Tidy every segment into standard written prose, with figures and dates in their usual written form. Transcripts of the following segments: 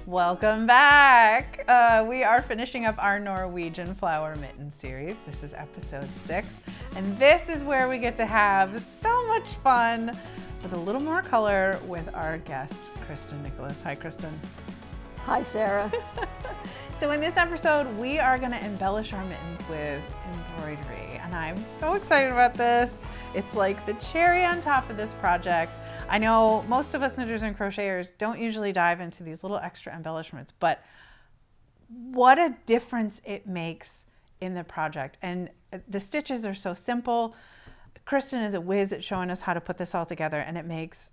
Welcome back. We are finishing up our Norwegian flower mitten series. This is episode 6, and this is where we get to have so much fun with a little more color with our guest, Kristin Nicholas. Hi, Kristin. Hi, Sarah. So in this episode, we are going to embellish our mittens with embroidery, and I'm so excited about this. It's like the cherry on top of this project. I know most of us knitters and crocheters don't usually dive into these little extra embellishments, but what a difference it makes in the project. And the stitches are so simple. Kristin is a whiz at showing us how to put this all together, and it makes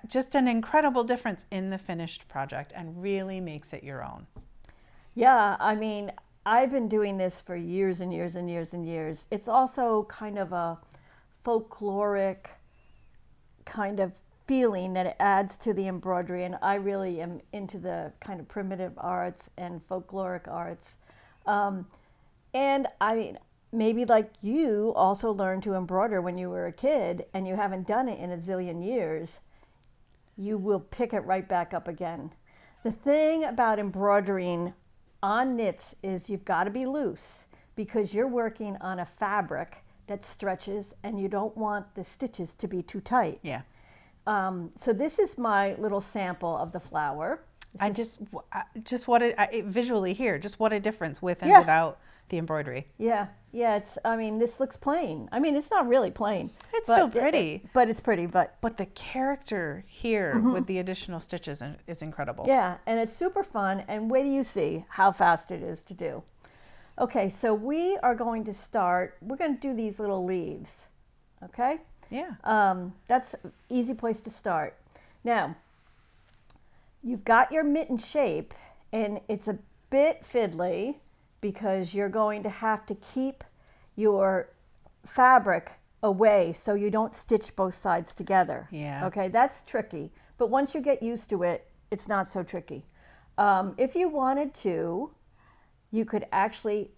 just an incredible difference in the finished project and really makes it your own. Yeah, I mean, I've been doing this for years and years and years and years. It's also kind of a folkloric kind of feeling that it adds to the embroidery, and I really am into the kind of primitive arts and folkloric arts. And I mean, maybe like you also learned to embroider when you were a kid and you haven't done it in a zillion years, you will pick it right back up again. The thing about embroidering on knits is you've got to be loose because you're working on a fabric that stretches and you don't want the stitches to be too tight. Yeah. So this is my little sample of the flower. Visually here, just what a difference with and without the embroidery. Yeah, I mean, this looks plain. I mean, it's not really plain. It's still pretty. But it's pretty, but the character here with the additional stitches is incredible. Yeah, and it's super fun, and wait till you see how fast it is to do. Okay, so we are going to start, we're going to do these little leaves, okay? Yeah. That's an easy place to start. Now, you've got your mitten shape, and it's a bit fiddly because you're going to have to keep your fabric away so you don't stitch both sides together. Yeah. Okay, that's tricky. But once you get used to it, it's not so tricky. If you wanted to, you could actually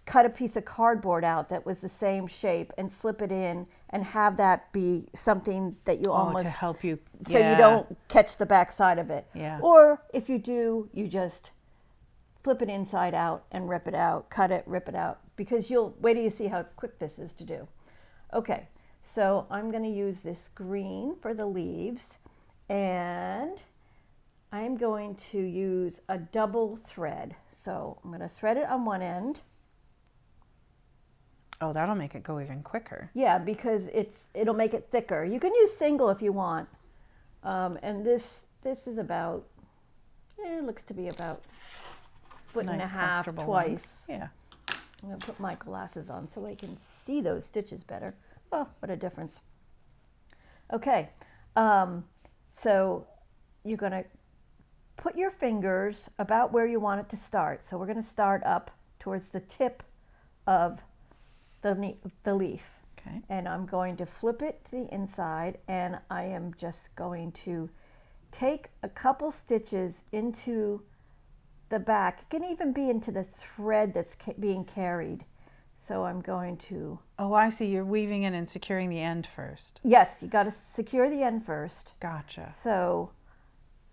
cut a piece of cardboard out that was the same shape and slip it in and have that be something that you almost to help you so you don't catch the back side of it. Yeah. Or if you do, you just flip it inside out and rip it out, cut it, rip it out, because you'll wait till you see how quick this is to do. Okay, so I'm going to use this green for the leaves, and I'm going to use a double thread. So I'm going to thread it on one end. Oh, that'll make it go even quicker. Yeah, because it'll make it thicker. You can use single if you want. And this is about, it looks to be about a foot and a half twice. Yeah. I'm going to put my glasses on so I can see those stitches better. Oh, what a difference. Okay, so you're going to put your fingers about where you want it to start. So we're going to start up towards the tip of the leaf. Okay. And I'm going to flip it to the inside, and I am just going to take a couple stitches into the back. It can even be into the thread that's being carried. So I'm going to... Oh, I see. You're weaving in and securing the end first. Yes, you got to secure the end first. Gotcha. So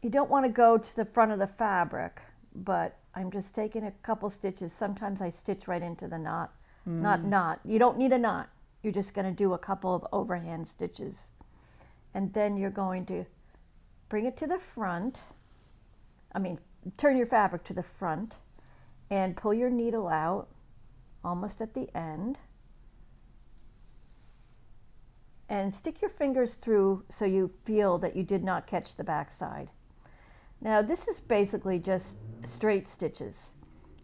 you don't want to go to the front of the fabric, but I'm just taking a couple stitches. Sometimes I stitch right into the knot. Not knot. You don't need a knot. You're just going to do a couple of overhand stitches. And then you're going to bring it to the front. Turn your fabric to the front and pull your needle out almost at the end. And stick your fingers through so you feel that you did not catch the back side. Now this is basically just straight stitches.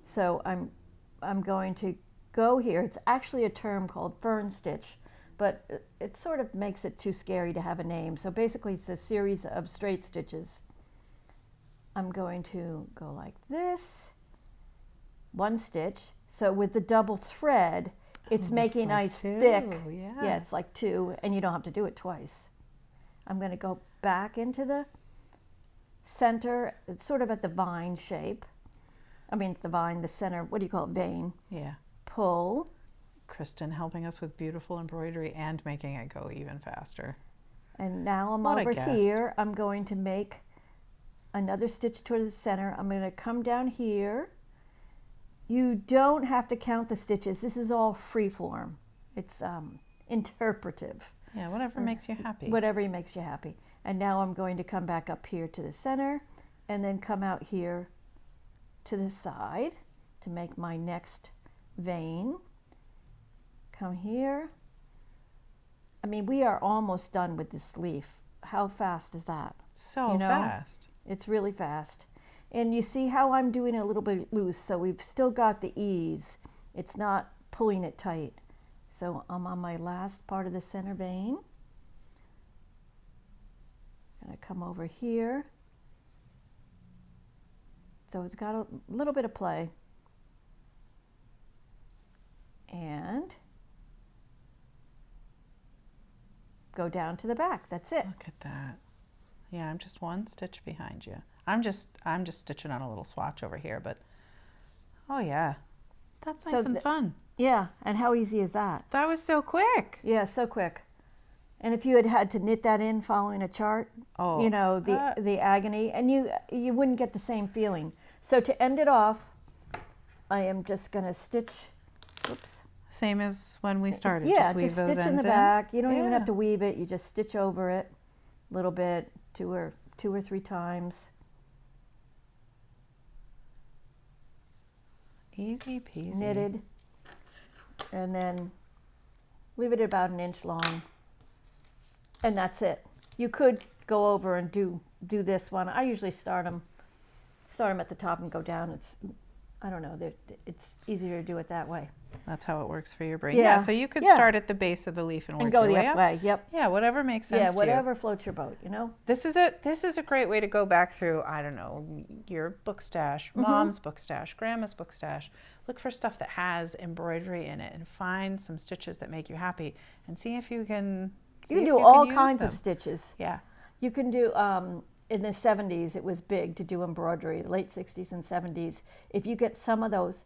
So I'm going to go here. It's actually a term called fern stitch, but it sort of makes it too scary to have a name. So basically it's a series of straight stitches. I'm going to go like this, one stitch. So with the double thread, it's making like nice two, thick. yeah, it's like 2, and you don't have to do it twice. I'm going to go back into the center. It's sort of at the vine shape. The center, what do you call it, vein? Yeah. Pull. Kristin helping us with beautiful embroidery and making it go even faster. And now I'm What a over guest. here. I'm going to make another stitch toward the center. I'm going to come down here. You don't have to count the stitches. This is all free form. It's interpretive. Yeah, whatever makes you happy. Whatever makes you happy. And now I'm going to come back up here to the center and then come out here to the side to make my next vein. Come here. I mean, we are almost done with this leaf. How fast is that? So fast. It's really fast. And you see how I'm doing it a little bit loose, so we've still got the ease. It's not pulling it tight. So I'm on my last part of the center vein. I'm going to come over here. So it's got a little bit of play. And go down to the back. That's it. Look at that. Yeah, I'm just one stitch behind you. I'm just stitching on a little swatch over here, but oh yeah, that's nice and fun. Yeah, and how easy is that? That was so quick. Yeah, so quick. And if you had to knit that in following a chart, you know, the agony, and you wouldn't get the same feeling. So to end it off, I am just going to stitch, oops. Same as when we started. Yeah, just stitch in the back. You don't even have to weave it. You just stitch over it a little bit, two or three times. Easy peasy. Knitted, and then leave it about an inch long, and that's it. You could go over and do this one. I usually start them at the top and go down. I don't know, it's easier to do it that way. That's how it works for your brain. Yeah, so you could start at the base of the leaf and work go your the way up. way. Yep. Yeah, whatever makes sense. Yeah, to whatever you. floats your boat. You know. This is a great way to go back through. I don't know, your book stash, mom's book stash, grandma's book stash. Look for stuff that has embroidery in it, and find some stitches that make you happy, and see if you can. You can do all kinds of stitches. Yeah. You can do. In the 70s, it was big to do embroidery. Late 60s and 70s. If you get some of those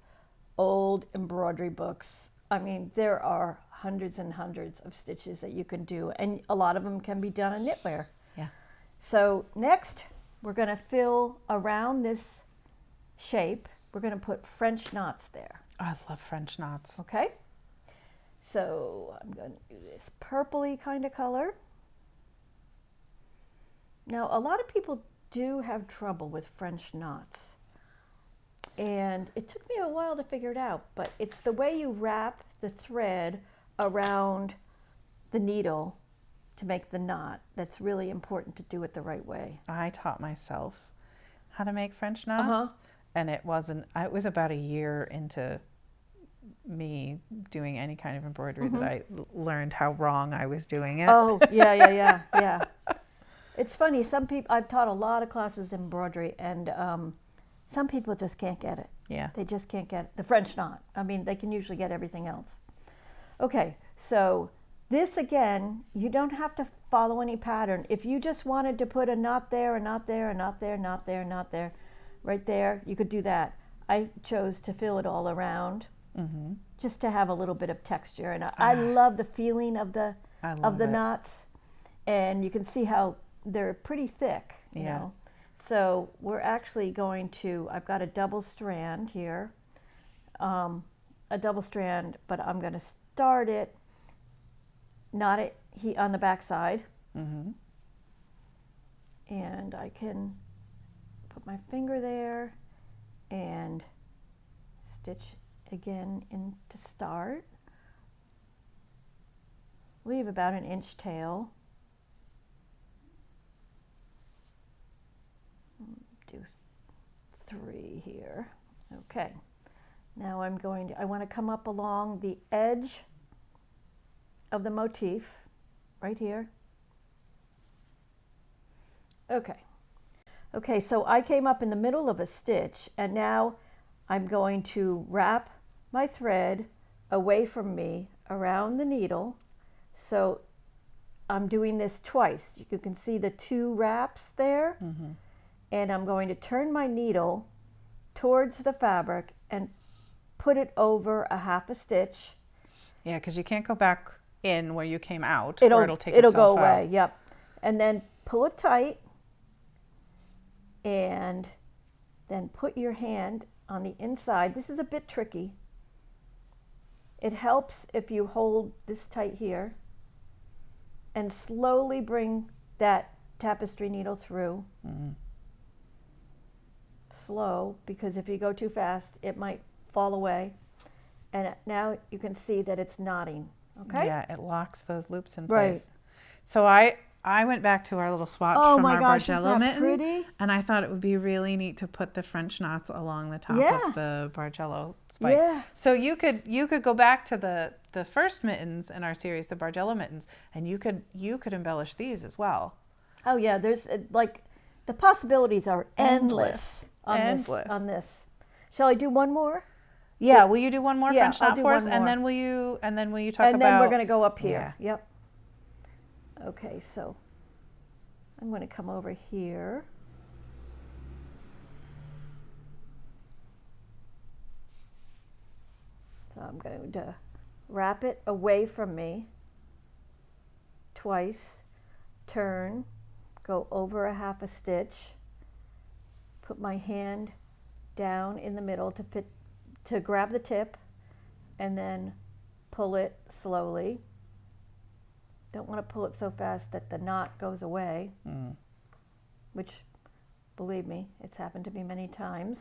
old embroidery books, I mean, there are hundreds and hundreds of stitches that you can do, and a lot of them can be done in knitwear. Yeah. So next, we're going to fill around this shape. We're going to put French knots there. Oh, I love French knots. Okay. So I'm going to do this purpley kind of color. Now, a lot of people do have trouble with French knots. And it took me a while to figure it out, but it's the way you wrap the thread around the needle to make the knot that's really important to do it the right way. I taught myself how to make French knots, and it was about a year into me doing any kind of embroidery that I learned how wrong I was doing it. Oh, yeah. It's funny, some people, I've taught a lot of classes in embroidery, and some people just can't get it. Yeah. They just can't get the French knot. I mean, they can usually get everything else. Okay, so this again, you don't have to follow any pattern. If you just wanted to put a knot there, a knot there, a knot there, knot there, knot there, right there, you could do that. I chose to fill it all around just to have a little bit of texture. And I love the feeling of the knots. And you can see how they're pretty thick, you know. So we're actually going to, I've got a double strand here, but I'm going to start it, knot it on the back side. And I can put my finger there and stitch again in to start. Leave about an inch tail. Do 3 here. Okay. Now I want to come up along the edge of the motif right here. Okay. Okay, so I came up in the middle of a stitch, and now I'm going to wrap my thread away from me around the needle. So I'm doing this twice. You can see the 2 wraps there. And I'm going to turn my needle towards the fabric and put it over a half a stitch. Yeah, because you can't go back in where you came out, it'll or it'll take itself go away. out. Yep. And then pull it tight and then put your hand on the inside. This is a bit tricky. It helps if you hold this tight here and slowly bring that tapestry needle through. Slow, because if you go too fast, it might fall away. And now you can see that it's knotting, okay? Yeah, it locks those loops in Right. place. So I went back to our little swatch Oh from my our gosh, isn't Bargello that mitten, pretty? and I thought it would be really neat to put the French knots along the top Yeah. of the Bargello spikes. Yeah. So you could go back to the first mittens in our series, the Bargello mittens, and you could embellish these as well. Oh yeah, there's like the possibilities are endless on Endless. on this. Shall I do one more? Yeah, will you do one more Yeah, French I'll knot do for us, one and more. then will you talk And about? then we're going to go up here. Yeah. Yep. Okay, so I'm going to come over here. So I'm going to wrap it away from me twice, turn, go over a half a stitch, put my hand down in the middle to grab the tip, and then pull it slowly. Don't want to pull it so fast that the knot goes away, which, believe me, it's happened to me many times.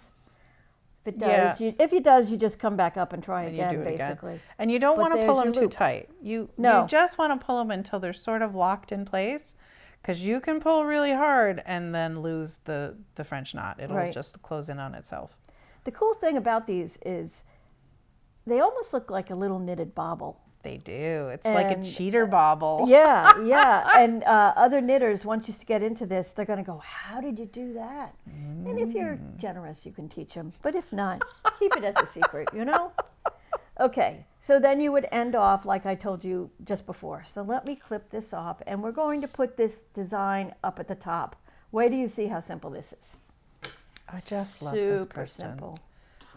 If it does, if it does, you just come back up and try And again, you do it basically. again. And you don't But want to there's pull them your too loop. tight. You No. just want to pull them until they're sort of locked in place, because you can pull really hard and then lose the French knot. It'll Right. just close in on itself. The cool thing about these is they almost look like a little knitted bobble. They do. It's like a And, cheater bobble. Yeah, yeah. And other knitters, once you get into this, they're going to go, how did you do that? And if you're generous, you can teach them. But if not, keep it as a secret, you know? Okay, so then you would end off like I told you just before. So let me clip this off, and we're going to put this design up at the top. Wait till you see how simple this is. I just love this, Super Kristin. simple.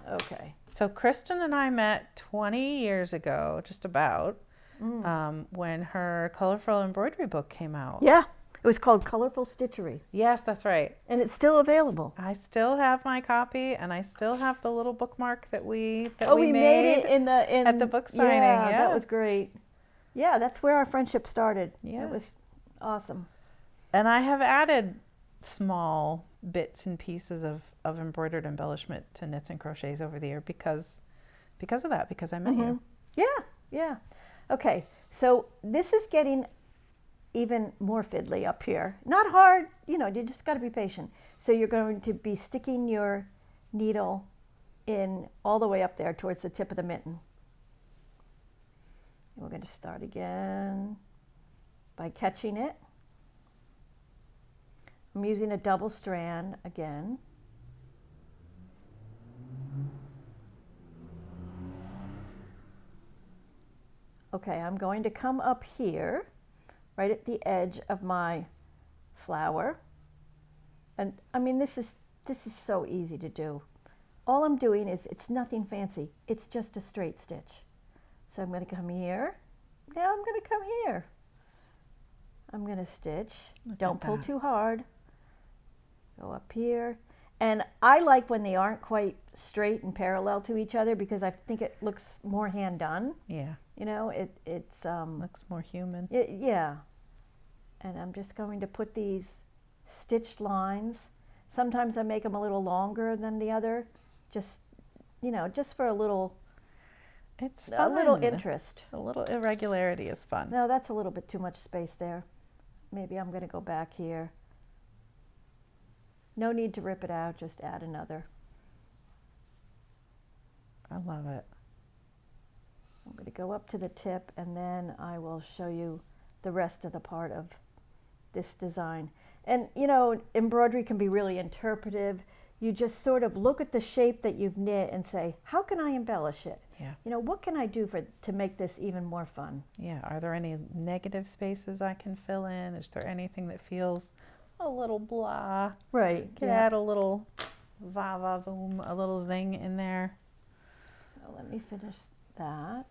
Okay. So Kristin and I met 20 years ago, just about, when her colorful embroidery book came out. Yeah, it was called Colorful Stitchery, Yes, that's right. and it's still available. I still have my copy, and I still have the little bookmark that we We made it at the book signing. Yeah, Yeah. that was great. Yeah, that's where our friendship started. Yeah. It was awesome. And I have added small bits and pieces of embroidered embellishment to knits and crochets over the year because of that, because I met you. Yeah, yeah. Okay, so this is getting even more fiddly up here. Not hard, you just got to be patient. So you're going to be sticking your needle in all the way up there towards the tip of the mitten. And we're going to start again by catching it. I'm using a double strand again. Okay, I'm going to come up here, right at the edge of my flower. And I mean, this is so easy to do. All I'm doing is, it's nothing fancy. It's just a straight stitch. So I'm going to come here. Now I'm going to come here. I'm going to stitch. Don't pull too hard. Go up here. And I like when they aren't quite straight and parallel to each other because I think it looks more hand done. Yeah. It's Looks more human. yeah. And I'm just going to put these stitched lines. Sometimes I make them a little longer than the other, just for a little It's a little fun. interest. A little irregularity is fun. No, that's a little bit too much space there. Maybe I'm going to go back here. No need to rip it out, just add another. I love it. I'm going to go up to the tip and then I will show you the rest of the part of this design. And embroidery can be really interpretive. You just sort of look at the shape that you've knit and say, how can I embellish it? Yeah. What can I do to make this even more fun? Yeah. Are there any negative spaces I can fill in? Is there anything that feels a little blah? Right. Could add a little va-va-voom, a little zing in there. So let me finish that.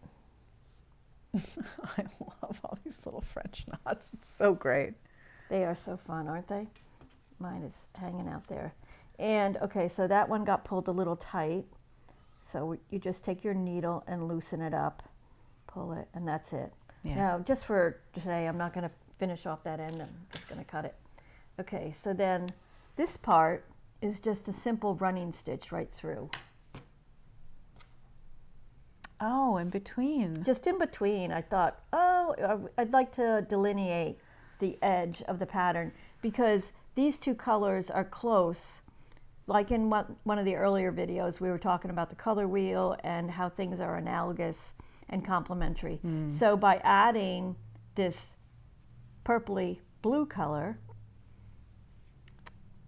I love all these little French knots. It's so great. They are so fun, aren't they? Mine is hanging out there. And okay, so that one got pulled a little tight. So you just take your needle and loosen it up, pull it, and that's it. Yeah. Now, just for today, I'm not going to finish off that end. I'm just going to cut it. Okay, so then this part is just a simple running stitch right through. Oh, in between. Just in between, I thought, oh, I'd like to delineate the edge of the pattern because these two colors are close. Like in one of the earlier videos, we were talking about the color wheel and how things are analogous and complementary. So by adding this purpley blue color,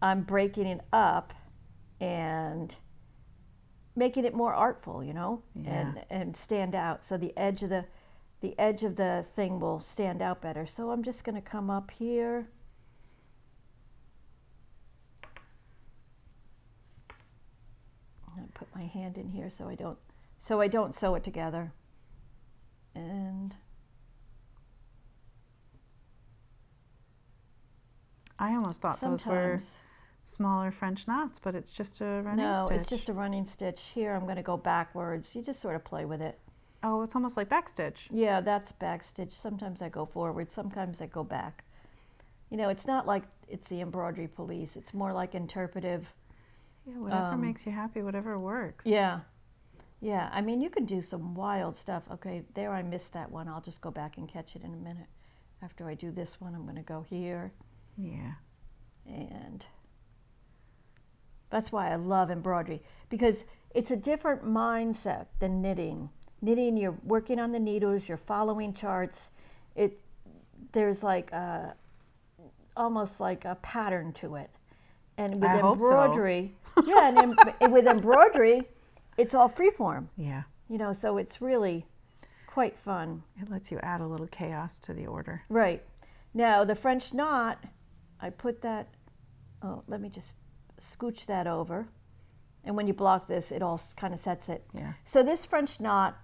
I'm breaking it up and making it more artful, you know, and stand out. So the edge of the thing will stand out better. So I'm just going to come up here. I'm going to put my hand in here so I don't sew it together. And I almost thought those were smaller French knots, but it's just a running stitch. No, it's just a running stitch. Here I'm going to go backwards. You just sort of play with it. Oh, it's almost like backstitch. Yeah, that's backstitch. Sometimes I go forward, sometimes I go back. You know, it's not like it's the embroidery police. It's more like interpretive. Yeah, whatever makes you happy, whatever works. Yeah. Yeah, I mean, you can do some wild stuff. Okay, there I missed that one. I'll just go back and catch it in a minute. After I do this one, I'm going to go here. Yeah. And that's why I love embroidery, because it's a different mindset than knitting. Knitting, you're working on the needles, you're following charts. There's like almost like a pattern to it. And with embroidery, yeah, and with embroidery, it's all freeform. Yeah. You know, so it's really quite fun. It lets you add a little chaos to the order. Right. Now, the French knot, I put that, let me just scooch that over. And when you block this, it all kind of sets it. Yeah. So this French knot,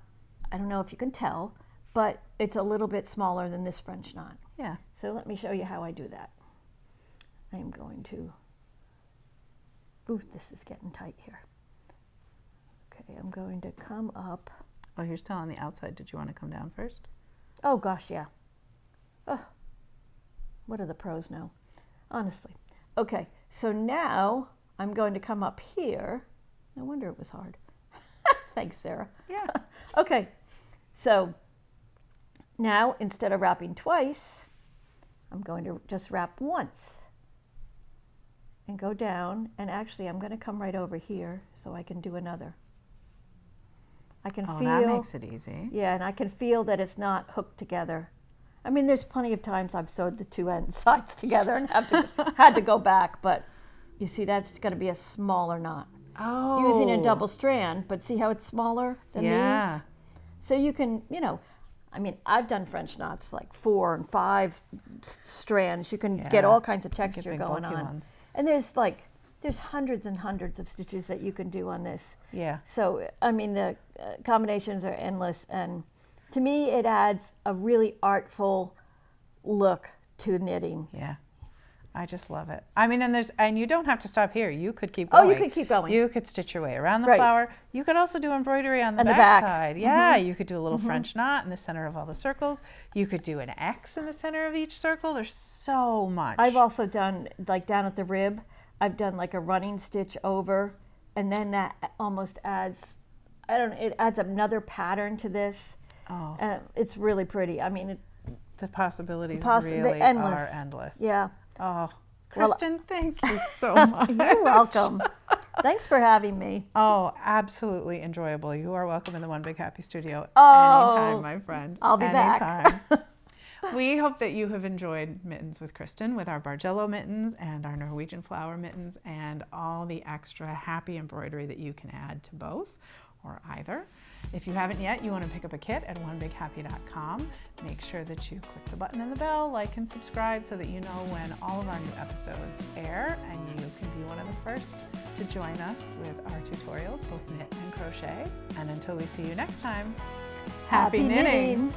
I don't know if you can tell, but it's a little bit smaller than this French knot. Yeah. So let me show you how I do that. I am going to, ooh, this is getting tight here. Okay, I'm going to come up. Oh, you're still on the outside. Did you want to come down first? Oh gosh, yeah. Oh, what do the pros know? Honestly. Okay, so now I'm going to come up here. No wonder it was hard. Thanks, Sarah. Yeah. Okay, so now instead of wrapping twice, I'm going to just wrap once and go down. And actually, I'm going to come right over here so I can do another. I can feel that makes it easy. Yeah, and I can feel that it's not hooked together. I mean, there's plenty of times I've sewed the two sides together and had to go back, but you see, that's going to be a smaller knot. Oh. Using a double strand, but see how it's smaller than these? So you can, you know, I mean, I've done French knots like 4 and 5 strands. You can get all kinds of texture going on. Ones. And there's hundreds and hundreds of stitches that you can do on this. Yeah. So, I mean, the combinations are endless. And to me, it adds a really artful look to knitting. Yeah. I just love it. I mean, and you don't have to stop here. You could keep going. Oh, you could keep going. You could stitch your way around the flower. You could also do embroidery on the back side. Yeah, you could do a little French knot in the center of all the circles. You could do an X in the center of each circle. There's so much. I've also done, like down at the rib, I've done like a running stitch over, and then that almost adds, I don't know, it adds another pattern to this. Oh. It's really pretty. I mean, the possibilities really are endless. Yeah. Oh, Kristin, thank you so much. You're welcome. Thanks for having me. Oh, absolutely enjoyable. You are welcome in the One Big Happy Studio anytime, my friend. I'll be back. We hope that you have enjoyed Mittens with Kristin, with our Bargello mittens and our Norwegian flower mittens and all the extra happy embroidery that you can add to both or either. If you haven't yet, you want to pick up a kit at onebighappy.com. Make sure that you click the button and the bell, like and subscribe so that you know when all of our new episodes air, and you can be one of the first to join us with our tutorials, both knit and crochet. And until we see you next time, happy knitting!